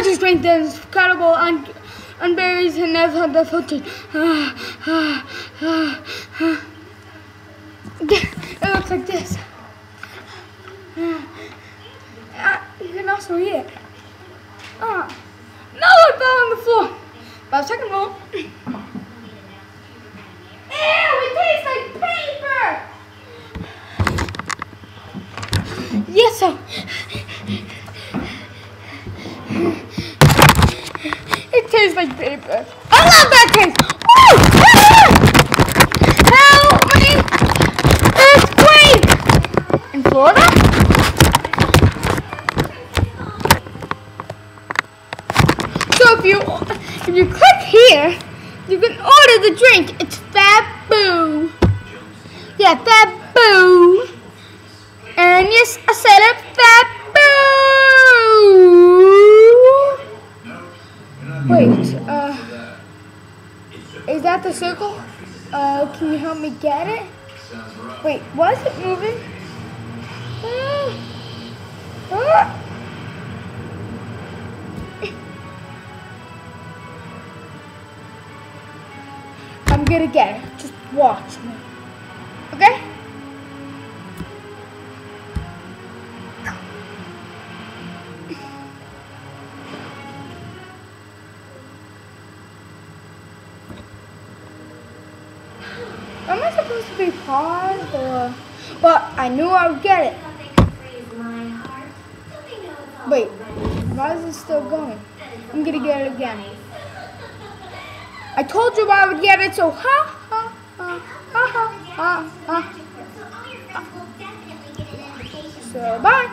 mental strength is incredible and berries and never had the footage. It looks like this. You can also eat it. No, it fell on the floor. But second roll. Ew, it tastes like paper. Yes, sir. It tastes like paper. I love that taste. Woo! Help me! Earthquake! In Florida? So if you click here, you can order the drink. It's Fat Boo. Yeah, Fat Boo. And yes, I said it, Fat Boo. Wait, is that the circle? Can you help me get it? Wait, why is it moving? I'm gonna get it. Just watch me. Okay? Am I supposed to be paused or? But I knew I would get it. Wait, why is it still going? I'm gonna get it again. I told you I would get it, so ha ha ha ha ha ha. So bye.